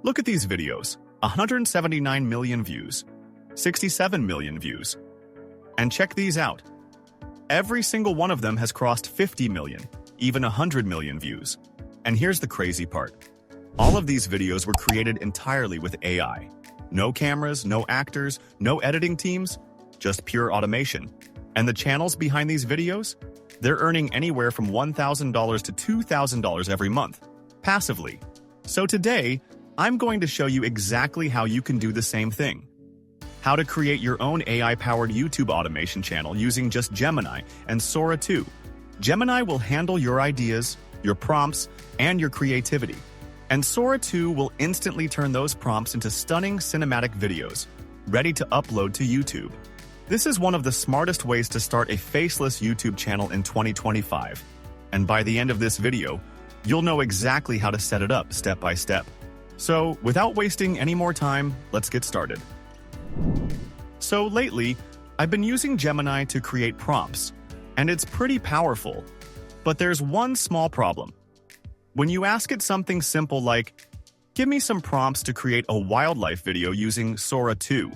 Look at these videos. 179 million views, 67 million views. And check these out. Every single one of them has crossed 50 million, even 100 million views. And here's the crazy part. All of these videos were created entirely with AI. No cameras, no actors, no editing teams, just pure automation. And the channels behind these videos? They're earning anywhere from $1,000 to $2,000 every month, passively. So today, I'm going to show you exactly how you can do the same thing. How to create your own AI-powered YouTube automation channel using just Gemini and Sora 2. Gemini will handle your ideas, your prompts, and your creativity. And Sora 2 will instantly turn those prompts into stunning cinematic videos, ready to upload to YouTube. This is one of the smartest ways to start a faceless YouTube channel in 2025. And by the end of this video, you'll know exactly how to set it up step by step. So, without wasting any more time, let's get started. So lately, I've been using Gemini to create prompts, and it's pretty powerful. But there's one small problem. When you ask it something simple like, "Give me some prompts to create a wildlife video using Sora 2,"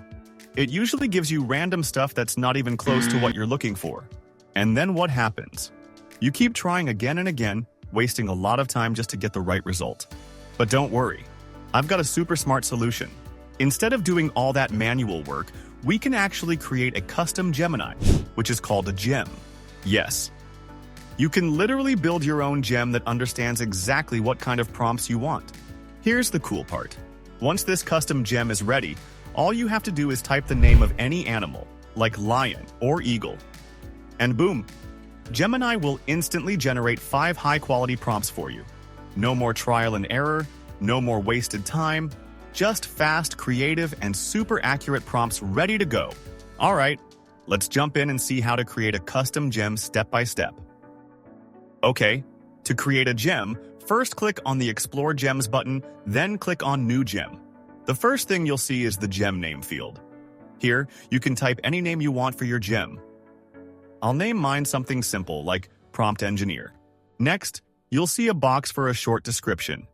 it usually gives you random stuff that's not even close to what you're looking for. And then what happens? You keep trying again and again, wasting a lot of time just to get the right result. But don't worry. I've got a super smart solution. Instead of doing all that manual work, we can actually create a custom Gemini, which is called a gem. Yes. You can literally build your own gem that understands exactly what kind of prompts you want. Here's the cool part. Once this custom gem is ready, all you have to do is type the name of any animal, like lion or eagle. And boom, Gemini will instantly generate 5 high-quality prompts for you. No more trial and error, no more wasted time, just fast, creative, and super accurate prompts ready to go. All right, let's jump in and see how to create a custom gem step by step. Okay, to create a gem, first click on the Explore Gems button, then click on New Gem. The first thing you'll see is the gem name field. Here, you can type any name you want for your gem. I'll name mine something simple like Prompt Engineer. Next, you'll see a box for a short description.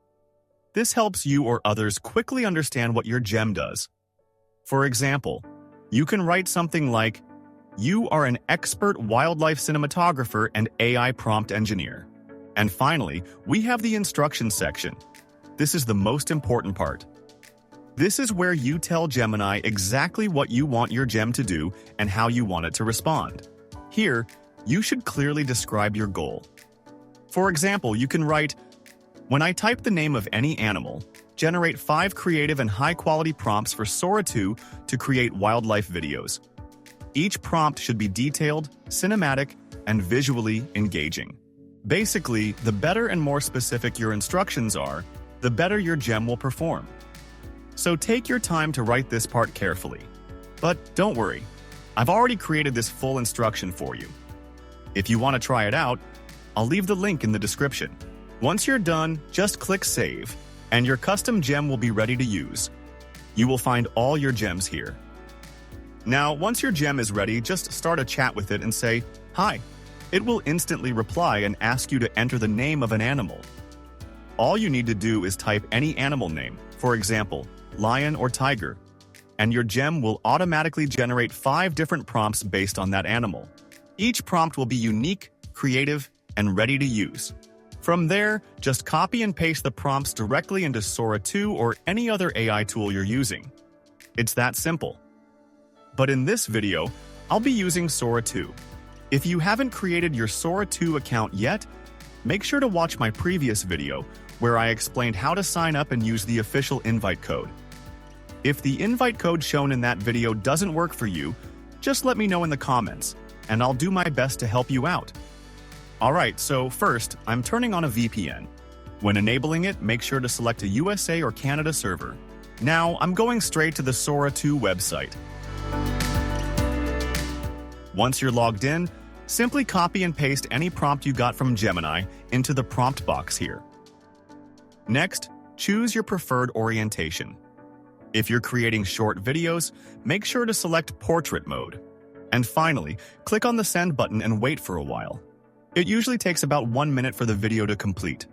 This helps you or others quickly understand what your gem does. For example, you can write something like, "You are an expert wildlife cinematographer and AI prompt engineer." And finally, we have the instructions section. This is the most important part. This is where you tell Gemini exactly what you want your gem to do and how you want it to respond. Here, you should clearly describe your goal. For example, you can write, "When I type the name of any animal, generate 5 creative and high-quality prompts for Sora 2 to create wildlife videos." Each prompt should be detailed, cinematic, and visually engaging. Basically, the better and more specific your instructions are, the better your gem will perform. So take your time to write this part carefully. But don't worry, I've already created this full instruction for you. If you want to try it out, I'll leave the link in the description. Once you're done, just click Save, and your custom gem will be ready to use. You will find all your gems here. Now, once your gem is ready, just start a chat with it and say, "Hi." It will instantly reply and ask you to enter the name of an animal. All you need to do is type any animal name, for example, lion or tiger, and your gem will automatically generate 5 different prompts based on that animal. Each prompt will be unique, creative, and ready to use. From there, just copy and paste the prompts directly into Sora 2 or any other AI tool you're using. It's that simple. But in this video, I'll be using Sora 2. If you haven't created your Sora 2 account yet, make sure to watch my previous video where I explained how to sign up and use the official invite code. If the invite code shown in that video doesn't work for you, just let me know in the comments, and I'll do my best to help you out. Alright, so first, I'm turning on a VPN. When enabling it, make sure to select a USA or Canada server. Now, I'm going straight to the Sora 2 website. Once you're logged in, simply copy and paste any prompt you got from Gemini into the prompt box here. Next, choose your preferred orientation. If you're creating short videos, make sure to select Portrait mode. And finally, click on the Send button and wait for a while. It usually takes about 1 minute for the video to complete.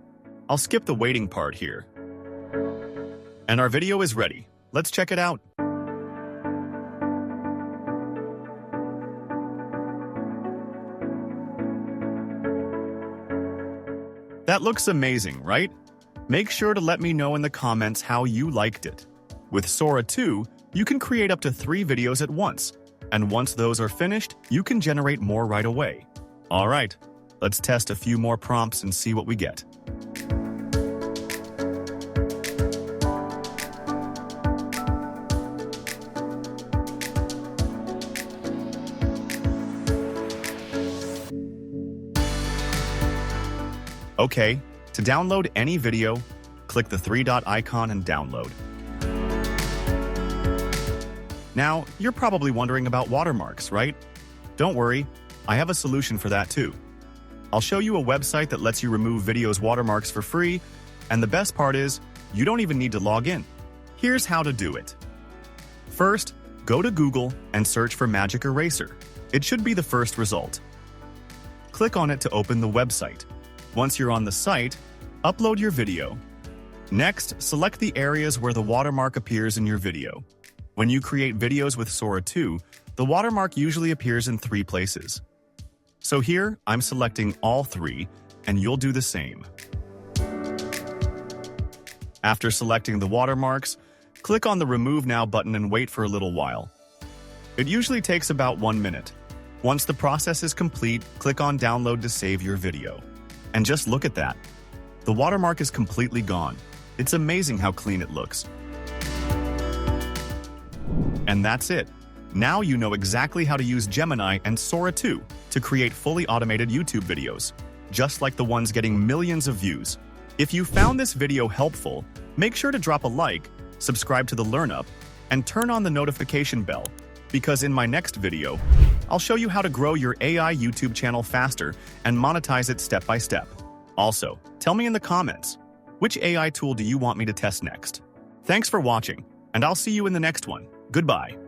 I'll skip the waiting part here. And our video is ready. Let's check it out. That looks amazing, right? Make sure to let me know in the comments how you liked it. With Sora 2, you can create up to 3 videos at once, and once those are finished, you can generate more right away. All right, let's test a few more prompts and see what we get. Okay, to download any video, click the 3-dot icon and download. Now, you're probably wondering about watermarks, right? Don't worry, I have a solution for that too. I'll show you a website that lets you remove videos' watermarks for free, and the best part is, you don't even need to log in. Here's how to do it. First, go to Google and search for Magic Eraser. It should be the first result. Click on it to open the website. Once you're on the site, upload your video. Next, select the areas where the watermark appears in your video. When you create videos with Sora 2, the watermark usually appears in 3 places. So here, I'm selecting all 3, and you'll do the same. After selecting the watermarks, click on the Remove Now button and wait for a little while. It usually takes about 1 minute. Once the process is complete, click on Download to save your video. And just look at that. The watermark is completely gone. It's amazing how clean it looks. And that's it. Now you know exactly how to use Gemini and Sora 2 to create fully automated YouTube videos, just like the ones getting millions of views. If you found this video helpful, make sure to drop a like, subscribe to the Learn Up, and turn on the notification bell, because in my next video, I'll show you how to grow your AI YouTube channel faster and monetize it step by step. Also, tell me in the comments, which AI tool do you want me to test next? Thanks for watching, and I'll see you in the next one. Goodbye.